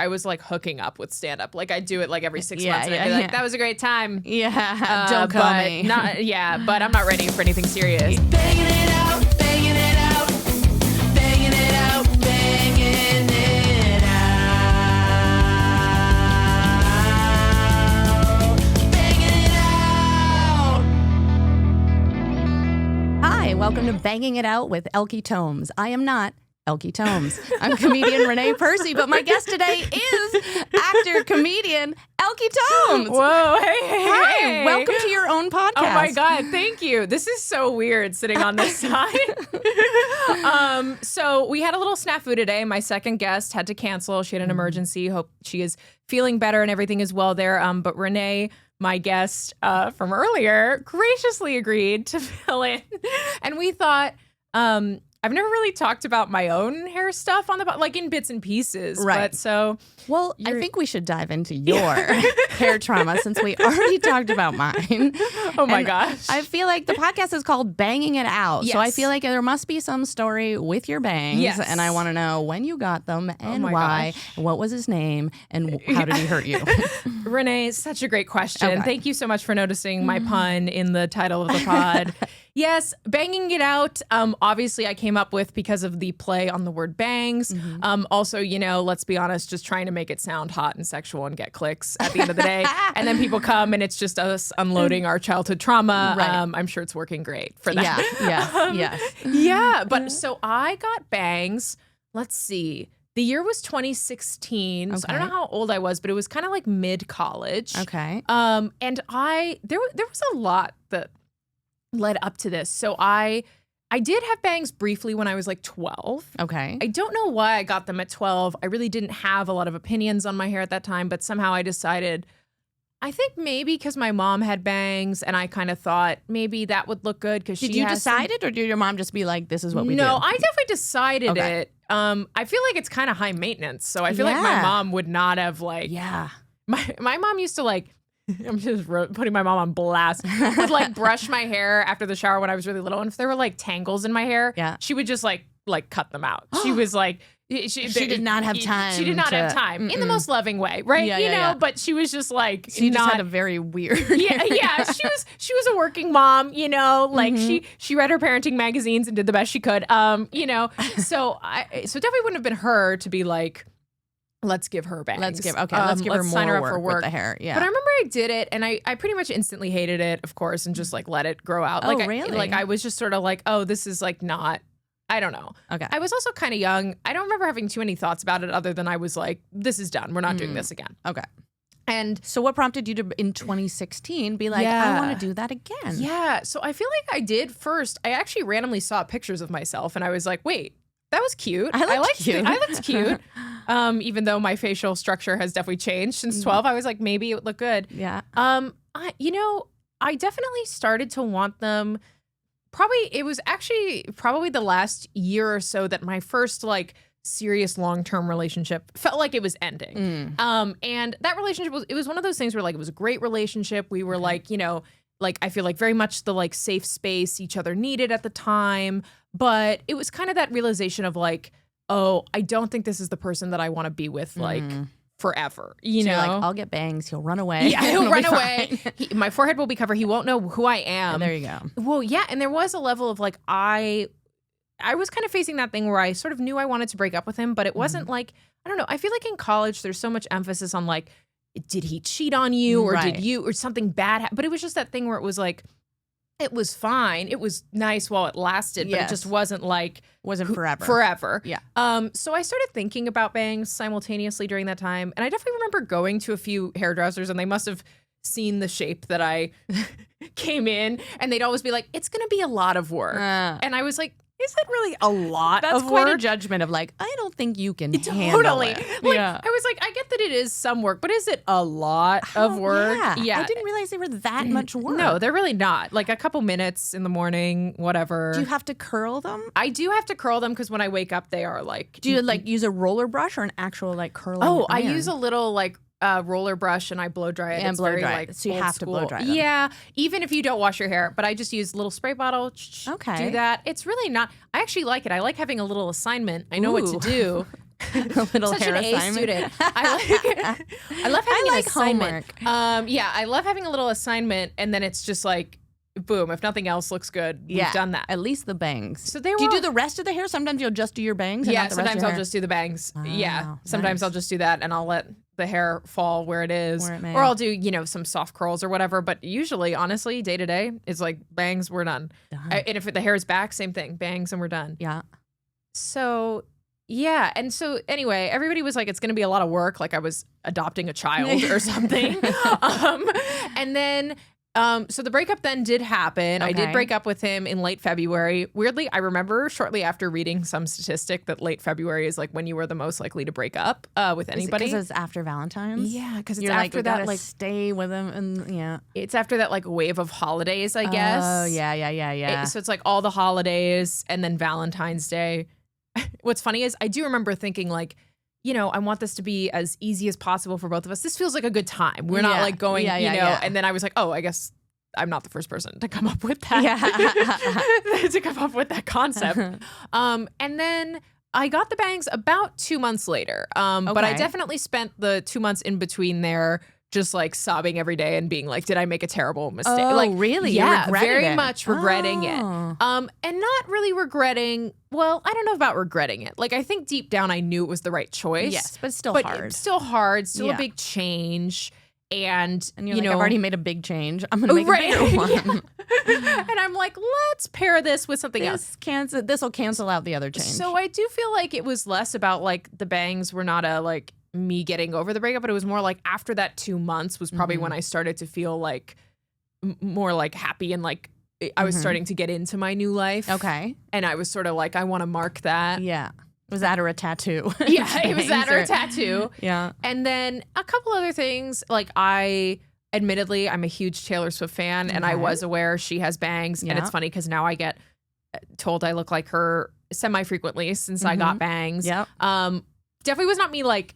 I was like hooking up with stand up. Like I do it like every 6 months. And I'd be like, that was a great time. Yeah. Don't call me. But I'm not ready for anything serious. Banging it out, banging it out, banging it out, banging it out, banging it out. Hi, welcome to Banging It Out with Elke Thoms. I am not Elke Thoms. I'm comedian Renée Percy, but my guest today is actor, comedian Elke Thoms. Whoa, hey. Hi, welcome to your own podcast. Oh my God, thank you. This is so weird sitting on this side. So we had a little snafu today. My second guest had to cancel. She had an emergency. Hope she is feeling better and everything is well there. But Renée, my guest from earlier, graciously agreed to fill in. And we thought, I've never really talked about my own hair stuff on the like in bits and pieces. Right. But so, well, I think we should dive into your hair trauma since we already talked about mine. Oh my And gosh. I feel like the podcast is called Banging It Out. Yes. So I feel like there must be some story with your bangs. Yes. And I want to know when you got them and my why, gosh. what was his name, and how did he hurt you? Renée, such a great question. Okay. Thank you so much for noticing my pun in the title of the pod. Yes, banging it out. Obviously, I came up with because of the play on the word bangs. Also, you know, let's be honest, just trying to make it sound hot and sexual and get clicks at the end of the day. And then people come and it's just us unloading our childhood trauma. Right. I'm sure it's working great for that. Yes. Yeah, but so I got bangs. Let's see. The year was 2016. So I don't know how old I was, but it was kind of like mid-college. Okay. And there was a lot that led up to this. So I did have bangs briefly when I was like 12. Okay. I don't know why I got them at 12. I really didn't have a lot of opinions on my hair at that time, but somehow I decided, I think maybe because my mom had bangs and I kind of thought maybe that would look good because Did you decide it, or did your mom just be like, this is what we do? No, I definitely decided Okay. it. I feel like it's kind of high maintenance. So I feel like my mom would not have like, my mom used to like, I'm just putting my mom on blast, would like brush my hair after the shower when I was really little. And if there were like tangles in my hair, she would just like cut them out. She was like, she did not have time. She did not have time in the most loving way, right? Yeah, you know, yeah. but she was just like, So you just had a very weird. yeah. She was a working mom, you know, like she read her parenting magazines and did the best she could. You know, so definitely wouldn't have been her to be like, let's give her bangs. Let's give her more sign her up work for work with the hair. Yeah. But I remember I did it and I pretty much instantly hated it, of course, and just like let it grow out. Oh, Like really? I was just sort of like, oh, this is like not, I don't know. Okay. I was also kind of young. I don't remember having too many thoughts about it other than I was like, this is done. We're not doing this again. Okay. And So what prompted you to, in 2016, be like, I want to do that again? yeah, so I feel like I did first. I actually randomly saw pictures of myself and I was like, wait, that was cute. I looked cute. I looked cute. Even though my facial structure has definitely changed since 12, I was like, maybe it would look good. Yeah. I definitely started to want them. It was actually probably the last year or so that my first like serious long-term relationship felt like it was ending. And that relationship was one of those things where like it was a great relationship. We were like, you know, like I feel like very much the like safe space each other needed at the time. But it was kind of that realization of like, oh, I don't think this is the person that I want to be with like forever. You know, You're like, I'll get bangs. He'll run away. yeah, he'll It'll run be away. fine. My forehead will be covered. He won't know who I am. There you go. Well, yeah, and there was a level of like I was kind of facing that thing where I sort of knew I wanted to break up with him, but it wasn't like, I don't know. I feel like in college there's so much emphasis on like, did he cheat on you or Right. did you or something bad but it was just that thing where it was like, it was fine. It was nice while it lasted, but it Yes. just wasn't like Wasn't forever. Forever. Yeah. So I started thinking about bangs simultaneously during that time. And I definitely remember going to a few hairdressers and they must have seen the shape that I came in. And they'd always be like, it's going to be a lot of work. And I was like, is it really a lot That's of quite work? a judgment of like, I don't think you can handle Totally. it. Like, yeah. I was like, I get that it is some work, but is it a lot of work? Yeah. I didn't realize they were that much work. No, they're really not. Like a couple minutes in the morning, whatever. Do you have to curl them? I do have to curl them because when I wake up, they are like. Do you like use a roller brush or an actual like curling Oh, I iron? use a little like roller brush and I blow dry it. And It's blow very, dry like, it. So you old have to blow school. dry them. Yeah, even if you don't wash your hair. But I just use a little spray bottle. Okay. Do that. It's really not. I actually like it. I like having a little assignment. I know what to Ooh. do. A little Such hair an A assignment. student. I love having an like assignment. homework. Yeah, I love having a little assignment, and then it's just like, boom. If nothing else looks good, we've done that. At least the bangs. So they were. Do you do the rest of the hair? Sometimes you'll just do your bangs. And Yeah, not the rest sometimes of your I'll hair? just do the bangs. Yeah, Wow, sometimes nice. I'll just do that, and I'll let the hair fall where it is, Where it may. or I'll do some soft curls or whatever. But usually, honestly, day to day, it's like bangs, we're done. Done. And if the hair is back, same thing, bangs, and we're done. Yeah. So yeah, and so anyway, everybody was like, it's going to be a lot of work, like I was adopting a child or something. And then so the breakup then did happen. I did Okay. break up with him in late February. Weirdly, I remember shortly after reading some statistic that late February is like when you were the most likely to break up with anybody. Because it's after Valentine's. Yeah, because it's You're after we that gotta like stay with him, and yeah. it's after that like wave of holidays, I guess. Oh yeah. So it's like all the holidays and then Valentine's Day. What's funny is I do remember thinking like, I want this to be as easy as possible for both of us. This feels like a good time. We're not Yeah. like going, Yeah. and then I was like, oh, I guess I'm not the first person to come up with that. Yeah. to come up with that concept. And then I got the bangs about 2 months later. But I Okay. definitely spent the 2 months in between there just like sobbing every day and being like, did I make a terrible mistake? Oh, Like, really? You Yeah, regretted very it? much regretting it. Oh. And not really regretting. Well, I don't know about regretting it. Like I think deep down I knew it was the right choice. Yes, but it's still but hard. It's still hard. Still Yeah. a big change. And And you're you like, know, I've already made a big change. I'm gonna make a bigger one. and I'm like, let's pair this with something else. This will cancel out the other change. So I do feel like it was less about like the bangs were not a like me getting over the breakup, but it was more like after that 2 months was probably when I started to feel like more like happy and like I was starting to get into my new life. okay. And I was sort of like, I want to mark that. Yeah. Was that or a tattoo? Yeah, it was that or a Bangs tattoo. Yeah. And then a couple other things, like admittedly, I'm a huge Taylor Swift fan, and I Okay. was aware she has bangs. And Yeah. it's funny because now I get told I look like her semi-frequently since I got bangs. Yep. Definitely was not me like,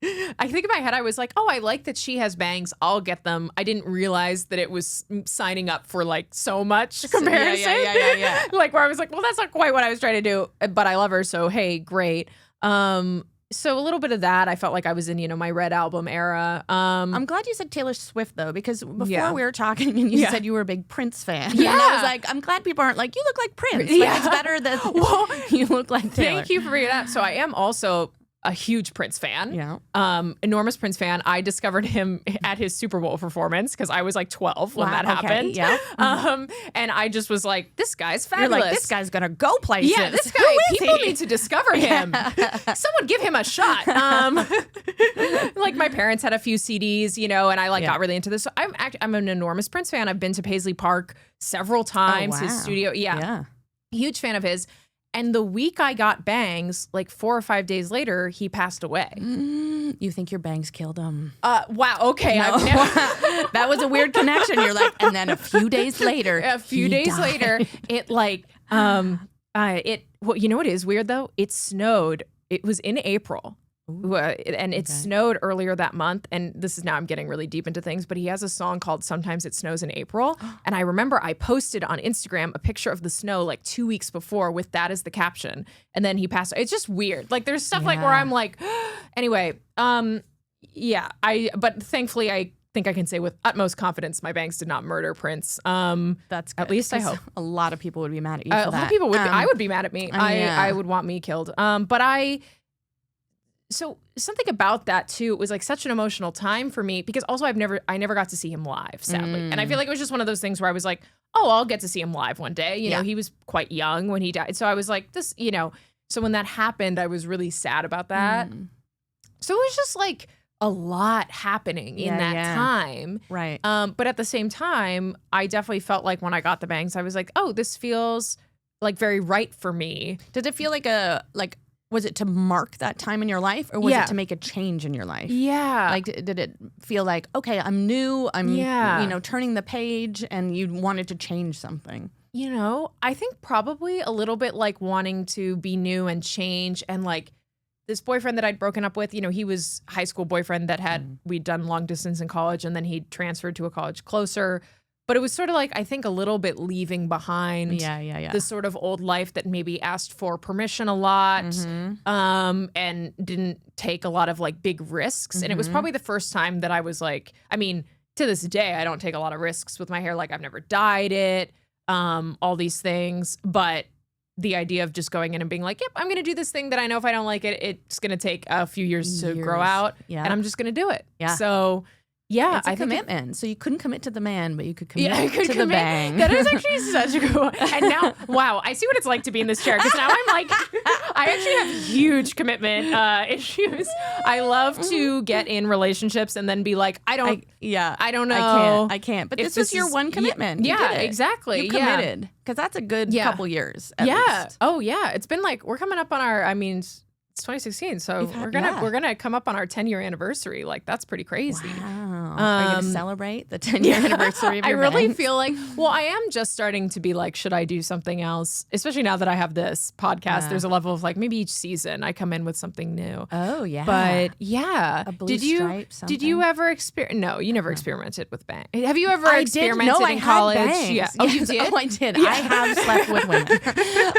I think in my head I was like, oh, I like that she has bangs. I'll get them. I didn't realize that it was signing up for like so much comparison. Yeah. Like where I was like, well, that's not quite what I was trying to do, but I love her. So, hey, great. So a little bit of that. I felt like I was in, my Red Album era. I'm glad you said Taylor Swift though, because before Yeah. we were talking and you Yeah. said you were a big Prince fan. Yeah. And I was like, I'm glad people aren't like, you look like Prince. Like, Yeah. it's better that Well, you look like Taylor. Thank you for bringing it up. So I am also a huge Prince fan. Yeah. Enormous Prince fan. I discovered him at his Super Bowl performance because I was like 12 when Wow, that okay, happened. yeah. And I just was like, this guy's You're fabulous. like, this guy's gonna go places. Yeah, this guy, Who is people he? need to discover him. Someone give him a shot. Like my parents had a few CDs, and I Yeah. got really into this. So I'm an enormous Prince fan. I've been to Paisley Park several times. His wow. studio. Yeah. Huge fan of his. And the week I got bangs, like 4 or 5 days later, he passed away. You think your bangs killed him? Wow. Okay. No. I've never. That was a weird connection. You're like, and then a few days later, A few he days died. later, it like well, you know what is weird though? It snowed. It was in April. And it snowed earlier that month. And this is now I'm getting really deep into things, but he has a song called Sometimes It Snows in April. And I remember I posted on Instagram a picture of the snow like 2 weeks before with that as the caption. And then he passed. It's just weird. Like there's stuff like where Yeah. I'm like, anyway, yeah, but thankfully I think I can say with utmost confidence my bangs did not murder Prince. That's At good, least I 'cause hope. a lot of people would be mad at you A for lot that. of people would. I would be mad at me. yeah. I would want me killed. So something about that too, it was like such an emotional time for me because also I never got to see him live, sadly. And I feel like it was just one of those things where I was like, oh, I'll get to see him live one day. You know, he was quite young when he died. So I was like, this, so when that happened, I was really sad about that. So it was just like a lot happening in that time. Right. But at the same time, I definitely felt like when I got the bangs, I was like, oh, this feels like very right for me. Did it feel like was it to mark that time in your life, or was Yeah. it to make a change in your life? Yeah. Like, did it feel like, okay, I'm new, I'm, turning the page, and you wanted to change something? I think probably a little bit like wanting to be new and change. And like this boyfriend that I'd broken up with, he was high school boyfriend that we'd done long distance in college, and then he transferred to a college closer. But it was sort of like, I think, a little bit leaving behind Yeah. the sort of old life that maybe asked for permission a lot, and didn't take a lot of like big risks. And it was probably the first time that I was like, I mean, to this day, I don't take a lot of risks with my hair. Like I've never dyed it, all these things. But the idea of just going in and being like, yep, I'm going to do this thing that I know if I don't like it, it's going to take a few years to grow out. Yeah. And I'm just going to do it. Yeah. So yeah, It's a I think commitment. So you couldn't commit to the man, but you could commit I could to the commit. bang. That is actually such a good one. And now, wow, I see what it's like to be in this chair because now I'm like, I actually have huge commitment issues. I love to get in relationships and then be like, I don't know. I can't. But if this was your one commitment. You Yeah, did it. exactly. You committed. Because that's a good couple years. At least. Oh yeah. It's been like, we're coming up on our, I mean, it's 2016, so we're gonna come up on our 10-year anniversary. Like that's pretty crazy. Wow. Are you gonna celebrate the 10-year anniversary of your I really bangs? feel like, well, I am just starting to be like, should I do something else? Especially now that I have this podcast, there's a level of like maybe each season I come in with something new. Oh yeah. But yeah, A blue did you stripe, did you something? ever experiment? No, you never experimented with bangs. Have you ever I experimented did. No, I in had college? bangs. Yeah. Oh, you Yes. did? Oh, I did. I have slept with women.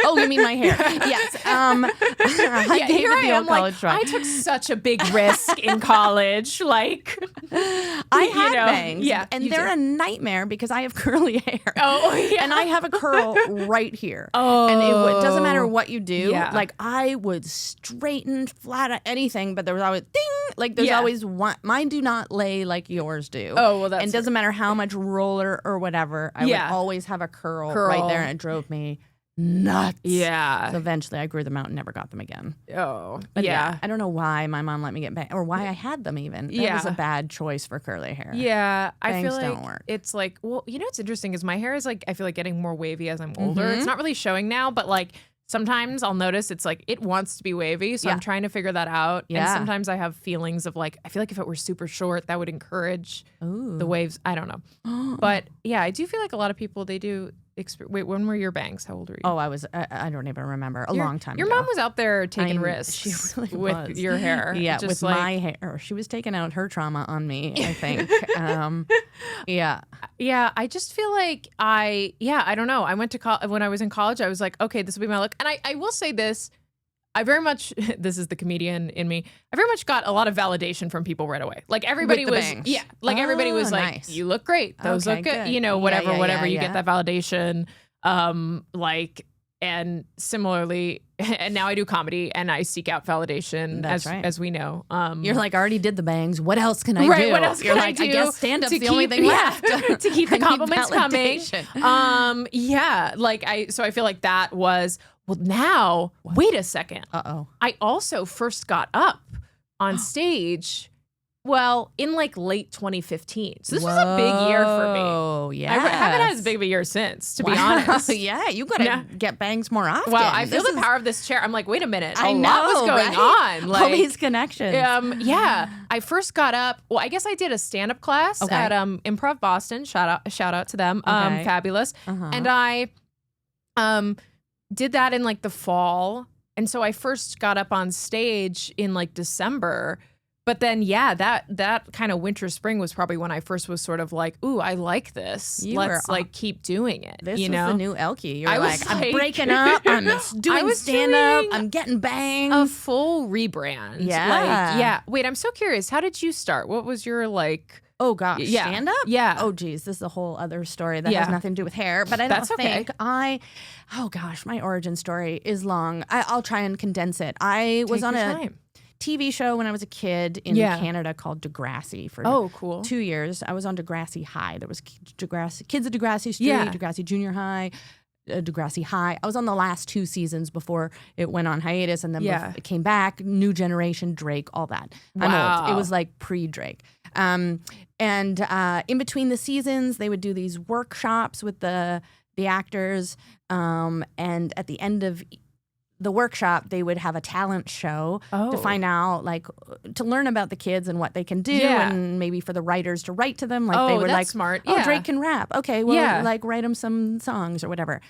Oh, you mean my hair? Yes. I Yeah, gave here it I the am. old college Like, try. I took such a big risk in college. Like, I had bangs. Yeah, and you they're did. a nightmare because I have curly hair. Oh, yeah. And I have a curl right here. Oh. And it doesn't matter what you do. Yeah. Like I would straighten flat anything, but there was always ding. Like there's Yeah. always one. Mine do not lay like yours do. Oh, well, that's and it doesn't matter how much roller or whatever. I Yeah. would always have a curl right there, and it drove me nuts. Yeah. So eventually, I grew them out and never got them again. Oh, But yeah. I don't know why my mom let me get bangs, or why I had them even. That was Yeah. a bad choice for curly hair. Yeah, I Bangs feel like don't work. it's like, well, you know what's interesting is my hair is like, I feel like getting more wavy as I'm older. It's not really showing now, but like sometimes I'll notice it's like it wants to be wavy. So Yeah. I'm trying to figure that out. And Yeah. sometimes I have feelings of like, I feel like if it were super short, that would encourage Ooh. the waves. I don't know. But yeah, I do feel like a lot of people, they do. Wait, when were your bangs? How old were you? Oh, I don't even remember. A long time Your ago. mom was out there taking I mean, risks she really with was. your hair. Yeah, Just with like, my hair. She was taking out her trauma on me, I think. Yeah. Yeah, I just feel like I don't know. I went to when I was in college, I was like, okay, this will be my look. And I will say this, I very much, this is the comedian in me, I very much got a lot of validation from people right away. Like everybody With the was, bangs. yeah, like everybody was like, nice. you look great. Those Okay, look good. good. You know, Yeah, whatever, yeah, you yeah. get that validation. Like, and similarly, and now I do comedy and I seek out validation That's right. as we know. You're like, I already did the bangs. What else can I Right, do? what else You're can I like, do I guess stand-up's to the only keep- thing yeah, left. to keep the I need compliments coming. validation. Yeah, like so I feel like that was, well, now, wait a second. Uh-oh. I also first got up on stage, well, in like late 2015. So this was a big year for me. Oh, yeah. I haven't had as big of a year since, to be honest. Yeah, you got to Yeah. get bangs more often. Wow, I feel This the is- power of this chair. I'm like, wait a minute. I A know, lot was going right? on. Like, all these connections. yeah, I first got up. Well, I guess I did a stand-up class Okay. at Improv Boston. Shout out to them. Okay. Fabulous. Uh-huh. And I did that in like the fall. And so I first got up on stage in like December. But then, yeah, that kind of winter spring was probably when I first was sort of like, ooh, I like this. You Let's were- like keep doing it. This you was know? the new Elke. You're I like, was I'm like- breaking up. I'm doing was stand-up. doing I'm getting bangs. A full rebrand. Yeah. Like, yeah. Wait, I'm so curious. How did you start? What was your like? Oh gosh, Yeah. stand up? Yeah. Oh geez, this is a whole other story that Yeah. has nothing to do with hair. But I don't That's okay. think oh gosh, my origin story is long. I'll try and condense it. I was Take on your a time. TV show when I was a kid in Yeah. Canada called Degrassi for Oh, cool. 2 years. I was on Degrassi High. There was kids at Degrassi Street, Yeah. Degrassi Junior High, Degrassi High. I was on the last 2 seasons before it went on hiatus, and then Yeah. it came back. New generation, Drake, all that. I'm old. It Wow. was like pre-Drake. And in between the seasons, they would do these workshops with the actors. And at the end of the workshop, they would have a talent show to find out, like, to learn about the kids and what they can do, Yeah. and maybe for the writers to write to them. Like Oh, they were that's like, smart. oh, Yeah. Drake can rap. Okay, well, Yeah. like write him some songs or whatever.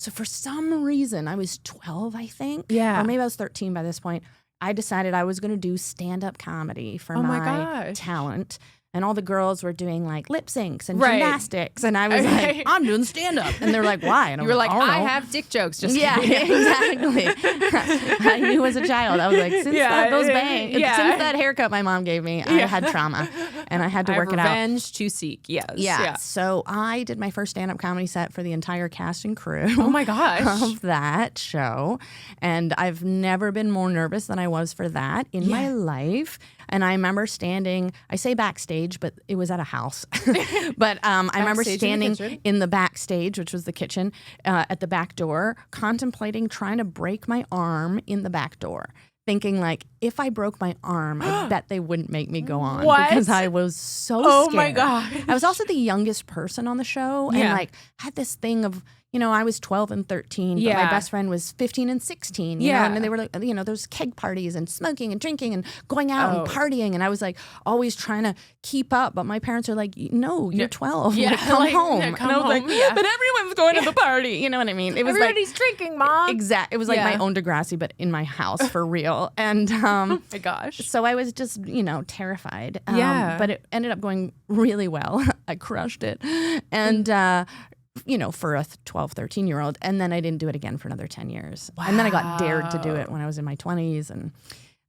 So for some reason, I was 12, I think. Yeah. Or maybe I was 13 by this point. I decided I was going to do stand-up comedy for Oh my my gosh. talent. and all the girls were doing like lip syncs and Right. gymnastics, and I was like, I'm doing stand up, and they're like, why? And You were like, I don't I know. have dick jokes. Just Yeah, exactly. I knew as a child, I was like, since those bangs, yeah. since that haircut my mom gave me, I had trauma, and I had to I work have it out. revenge to seek. Yes. Yeah. So I did my first stand-up comedy set for the entire cast and crew. Oh my gosh. Of that show. And I've never been more nervous than I was for that in my life. And I remember standing, I say backstage, but it was at a house. But I remember Backstage in the standing kitchen? in the backstage, which was the kitchen, at the back door, contemplating trying to break my arm in the back door. Thinking like, if I broke my arm, I bet they wouldn't make me go on. What? Because I was so Oh scared. my God. I was also the youngest person on the show. And like had this thing of, I was 12 and 13, but my best friend was 15 and 16. You know? And they were like, there's keg parties and smoking and drinking and going out and partying. And I was like always trying to keep up. But my parents are like, no, you're 12. Yeah, Like, come like, home. yeah, and come I was home, like, yeah. but everyone's going to the party. You know what I mean? It was Everybody's drinking, Mom. It was like Yeah. my own Degrassi, but in my house for real. And Oh my gosh. so I was just, terrified. Yeah. But it ended up going really well. I crushed it. And, for a 12, 13-year-old. And then I didn't do it again for another 10 years. And then I got dared to do it when I was in my 20s. And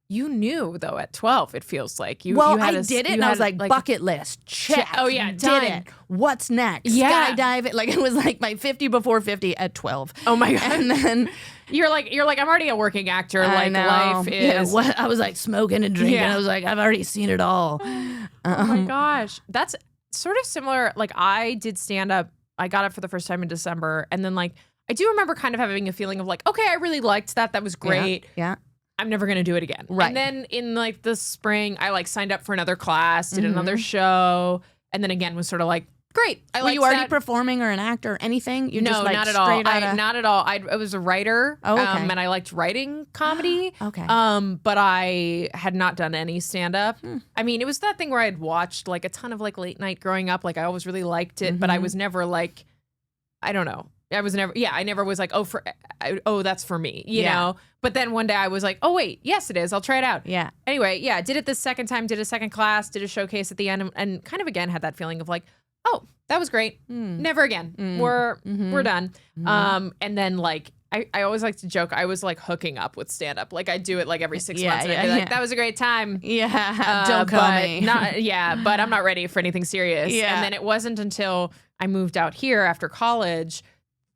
You knew though at 12, it feels like you. well, you had I a- did it, you and I was had, like, bucket list, check. Oh, yeah, did done. it. What's next? Yeah. Skydive it. Like it was like my 50 before 50 at 12. Oh my God. And then You're like I'm already a working actor. I Like know. life is. I was like smoking and drinking. Yeah. I was like, I've already seen it all. Oh my gosh. That's sort of similar. Like I did stand up. I got it for the first time in December. And then like, I do remember kind of having a feeling of like, okay, I really liked that. That was great. Yeah. I'm never going to do it again. Right. And then in like the spring, I like signed up for another class, did Mm-hmm. another show. And then again was sort of like, great. I Were liked you already that. performing or an actor or anything? You're No, just like not at all. straight outta- Not at all. I was a writer, Oh, okay. and I liked writing comedy. Okay. But I had not done any stand up. I mean, it was that thing where I had watched like a ton of like late night growing up. Like I always really liked it, but I was never like, I don't know. I was never. Yeah, I never was like, oh, that's for me. You know. But then one day I was like, oh wait, yes it is. I'll try it out. Yeah. Anyway, yeah, did it the second time. Did a second class. Did a showcase at the end, and kind of again had that feeling of like, oh, that was great. Never again. We're done. And then like I always like to joke. I was like hooking up with stand up. Like I do it like every 6 months. And I'd be like, that was a great time. Yeah. Don't call but me. but I'm not ready for anything serious. Yeah. And then it wasn't until I moved out here after college.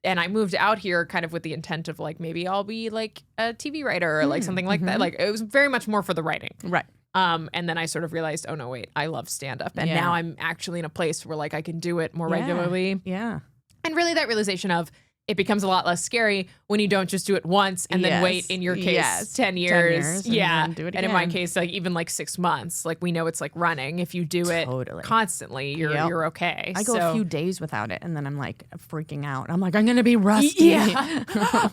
And I moved out here kind of with the intent of like, maybe I'll be like a TV writer or like something like that. Like it was very much more for the writing. Right. And then I sort of realized, oh no, wait, I love stand up. And Yeah. now I'm actually in a place where like I can do it more regularly. Yeah. And really that realization of it becomes a lot less scary when you don't just do it once and then Yes. wait, in your case, Yes. 10 years. 10 years and yeah. then do it And in my again. case, like even like 6 months, like we know it's like running. If you do it Totally. constantly, you're okay. I go So- a few days without it, and then I'm like freaking out. I'm like, I'm gonna be rusty. Yeah.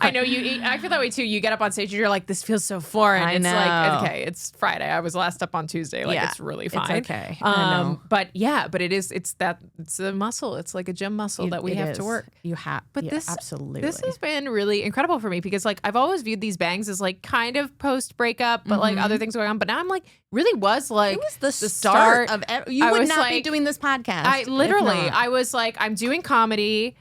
I know I feel that way too. You get up on stage and you're like, this feels so foreign. I It's know. like, okay, it's Friday. I was last up on Tuesday. Like Yeah. it's really It's fine. okay. I know. But yeah, but it's a muscle. It's like a gym muscle that we It have to is. work. You have. But yeah, this absolutely. This has been really incredible for me because like I've always viewed these bangs as like kind of post breakup, but like other things going on. But now I'm like really was like it was the start of. You I would was not be like- doing this podcast. I if literally not. I was like I'm doing comedy,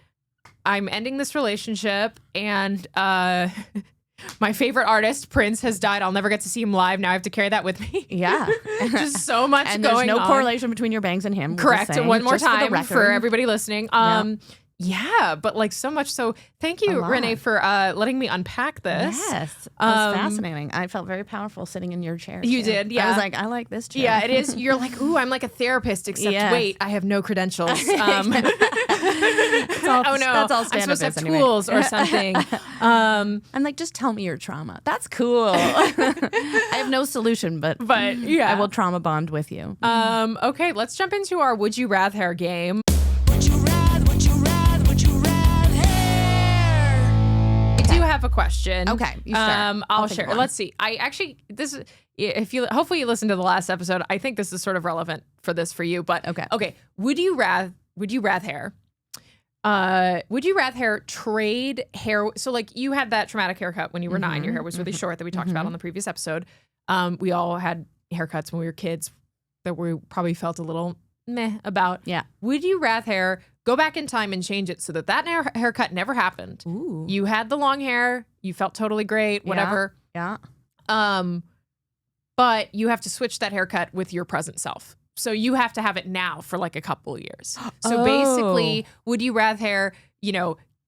I'm ending this relationship, and my favorite artist Prince has died. I'll never get to see him live. Now I have to carry that with me. Yeah. Just so much and going there's no on. correlation between your bangs and him. we're just Correct. saying, One more just for the time record. for everybody listening. Yeah, but like so much. So thank you, A lot. Renee, for letting me unpack this. Yes, that's fascinating. I felt very powerful sitting in your chair. You too. did, yeah. I was like, I like this chair. Yeah, it is. You're like, ooh, I'm like a therapist, except Yes. wait, I have no credentials. all- oh no, that's all I'm stand-up supposed to have is anyway. tools or something. I'm like, just tell me your trauma. That's cool. I have no solution, but yeah. I will trauma bond with you. Okay, let's jump into our Would You Rather game. Would you rather, would you rather, would you rather? I do have a question. Okay, you start. I'll I'll think share. of one. Let's see. I actually hopefully you listened to the last episode. I think this is sort of relevant for you. But Okay. Would you rather trade hair? So like you had that traumatic haircut when you were 9. Your hair was really short that we talked about on the previous episode. We all had haircuts when we were kids that we probably felt a little meh about. Yeah. Would you rather go back in time and change it so that haircut never happened? Ooh. You had the long hair, you felt totally great, whatever. Yeah. But you have to switch that haircut with your present self. So you have to have it now for like a couple of years. So basically, would you rather,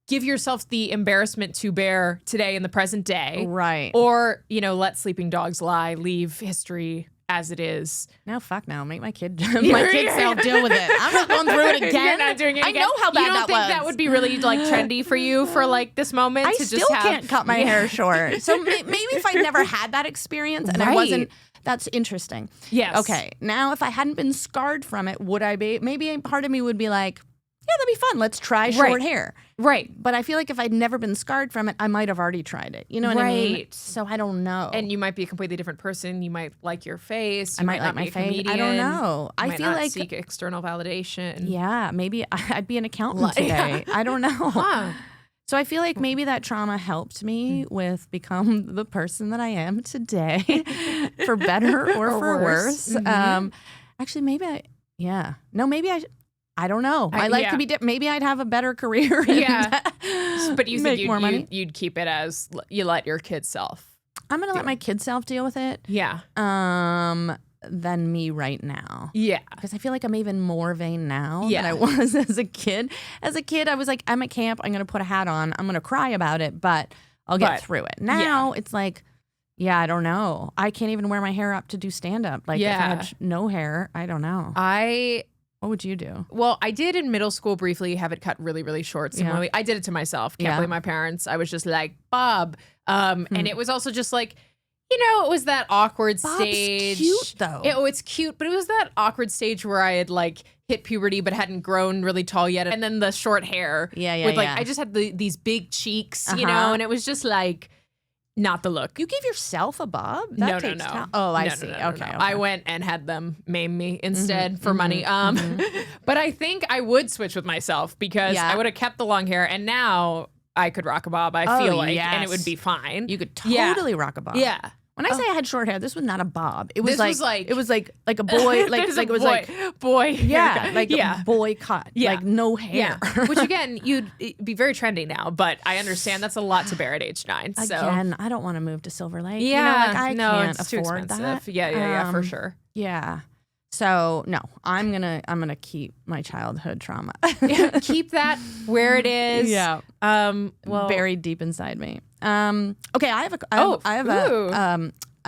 give yourself the embarrassment to bear today in the present day? Right. Or, let sleeping dogs lie, leave history as it is. No, fuck no. Make my kid self deal with it. I'm not going through it again. You're not doing it again. I know how bad you don't that think was. that would be really like trendy for you for like this moment? I to still just have, can't cut my hair short. So maybe if I'd never had that experience and I wasn't, that's interesting. Yes. Okay. Now, if I hadn't been scarred from it, would I be? Maybe a part of me would be like, yeah, that'd be fun. Let's try short hair. Right. But I feel like if I'd never been scarred from it, I might have already tried it. You know what I mean? So I don't know. And you might be a completely different person. You might like your face. I You might like not be my a face. comedian. I don't know. You I might feel not like seek external validation. yeah, maybe I'd be an accountant today. I don't know. Huh. So I feel like maybe that trauma helped me with become the person that I am today, for better or for worse. Mm-hmm. Actually, maybe I don't know. I like to be maybe I'd have a better career. But you make think more money. you'd keep it as you let your kid self. I'm gonna let my kid self deal with it. Yeah. Than me right now. Yeah. Because I feel like I'm even more vain now Yeah. than I was as a kid. As a kid, I was like, I'm at camp. I'm going to put a hat on. I'm going to cry about it, but I'll get through it. Now it's like, yeah, I don't know. I can't even wear my hair up to do stand up. Like if I had no hair, I don't know. What would you do? Well, I did in middle school briefly have it cut really, really short. Similarly, I did it to myself. Can't blame my parents. I was just like, Bob. And it was also just like, it was that awkward stage. Cute though. It's cute, but it was that awkward stage where I had like hit puberty but hadn't grown really tall yet, and then the short hair. With like I just had these big cheeks, and it was just like not the look. You gave yourself a bob? No. Oh, I No, see. no, Okay. I went and had them maim me instead for money. But I think I would switch with myself because I would have kept the long hair, and now I could rock a bob. I feel like, and it would be fine. You could totally rock a bob. Yeah. When I say I had short hair, this was not a bob. It was This like was like a boy, like There's like a it was boy, like boy, yeah, haircut. like a boy cut, like no hair. Yeah. Which again, you'd be very trendy now, but I understand that's a lot to bear at age 9. So Again, I don't want to move to Silver Lake. yeah, I no, can't it's too afford expensive. that. Yeah, for sure. Yeah. So no, I'm gonna keep my childhood trauma. Keep that where it is. Yeah. Well, Buried deep inside me. Okay, I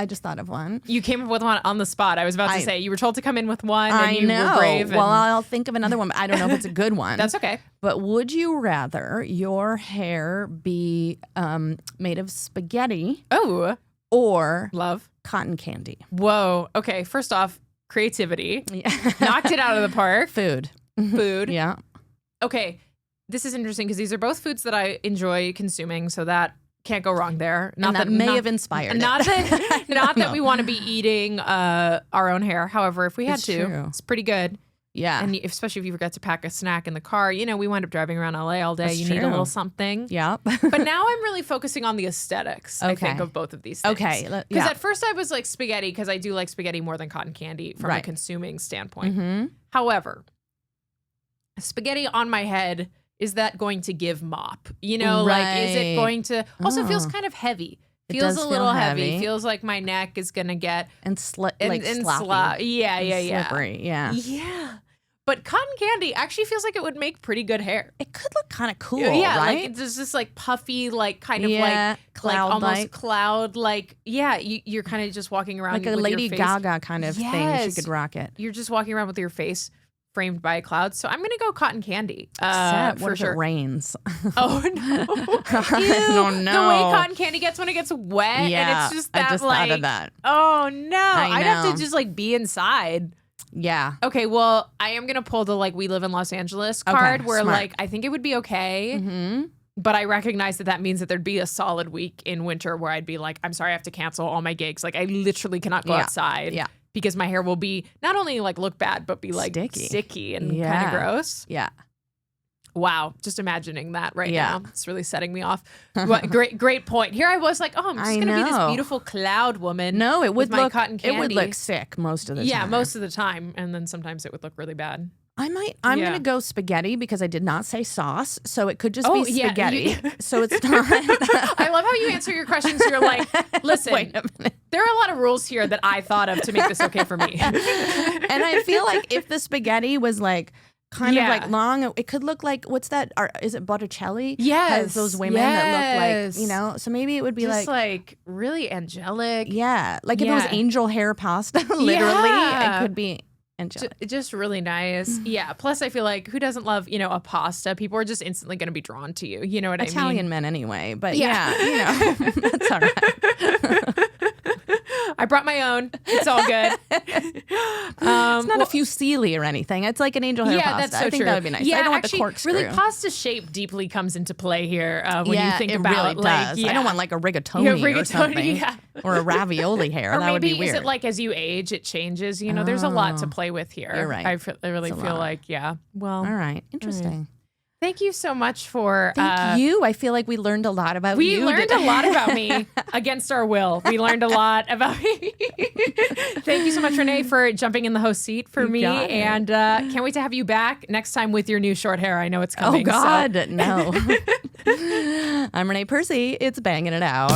just thought of one. you came up with one on the spot. I was about to say you were told to come in with one, and I you know. were brave. And Well, I'll think of another one, but I don't know if it's a good one. that's okay. But would you rather your hair be made of spaghetti Oh, or love. cotton candy? Whoa. Okay. First off, creativity. Yeah. Knocked it out of the park. Food. Food. Yeah. Okay. This is interesting because these are both foods that I enjoy consuming, so that can't go wrong there. Not that may have inspired Not it. that that we want to be eating our own hair. However, if we had It's to, true. it's pretty good. Yeah. And especially if you forget to pack a snack in the car, we wind up driving around LA all day. That's You need a true. little something. yeah. But now I'm really focusing on the aesthetics, I think, Okay. of both of these things. Okay, Because yeah. at first I was like spaghetti, because I do like spaghetti more than cotton candy from a Right. consuming standpoint. Mm-hmm. However, spaghetti on my head, is that going to give mop? Like, is it Right. going to... Also feels Oh. kind of heavy. It Feels does a feel little heavy. heavy. Feels like my neck is going to get... And like sloppy. Yeah. Slippery. Yeah. Yeah. But cotton candy actually feels like it would make pretty good hair. It could look kind of cool, Yeah, right? like it's just like puffy, like kind of Yeah, like almost cloud-like. cloud, like you're kind of just walking around like a with Lady your face. Gaga kind of thing. She Yes. could rock it. You're just walking around with your face framed by a cloud. So I'm gonna go cotton candy Except what for if sure. it rains? Oh no! I don't The know. way cotton candy gets when it gets wet, Yeah, and it's just that I just like, thought of that. oh no! I'd have know. to just like be inside. Yeah. Okay, well, I am gonna pull the like we live in Los Angeles card where smart. like I think it would be okay. Mm-hmm. But I recognize that means that there'd be a solid week in winter where I'd be like, I'm sorry, I have to cancel all my gigs. Like I literally cannot go outside. Yeah. Because my hair will be not only like look bad, but be like Sticky. sticky and kind Yeah. of gross. Yeah. Wow, just imagining that right Yeah. now. It's really setting me off. What, great point. Here I was like, oh, I'm just going to be this know. beautiful cloud woman. No, it would with my look cotton candy. it would look sick most of the Yeah, time. most of the time. And then sometimes it would look really bad. I'm Yeah. gonna go spaghetti because I did not say sauce, so it could just Oh, be yeah, spaghetti. So it's not. I love how you answer your questions. You're like, listen, Wait a minute. there are a lot of rules here that I thought of to make this okay for me. And I feel like if the spaghetti was like kind of Yeah. like long, it could look like what's that? Is it Botticelli? Yes, Has those women that look yes. like So maybe it would be Just like really angelic. yeah, like if it was Yeah. angel hair pasta, literally, Yeah. it could be angelic. Just really nice. Yeah. Plus, I feel like who doesn't love, a pasta? People are just instantly going to be drawn to you. You know what Italian I mean? men anyway, but Yeah. yeah, that's all right. I brought my own. It's all good. It's not a fusilli or anything. It's like an angel hair pasta. that's so I think true. that would be nice. Yeah, I don't want actually, the corkscrew. really, pasta shape deeply comes into play here when yeah, you think it about really like, does. yeah. I don't want like a rigatoni, Yeah, or rigatoni, something, yeah. or a ravioli hair. Or That would maybe be weird. is it like as you age, it changes? There's a lot to play with here. You're right. I really It's a feel lot. like, yeah. Well, All right, interesting. thank you so much for. Thank you. I feel like we learned a lot about We you. learned a lot about me against our will. We learned a lot about me. Thank you so much, Renee, for jumping in the host seat for me. got it. And can't wait to have you back next time with your new short hair. I know it's Oh coming. so- God, no. I'm Renée Percy. It's banging it out.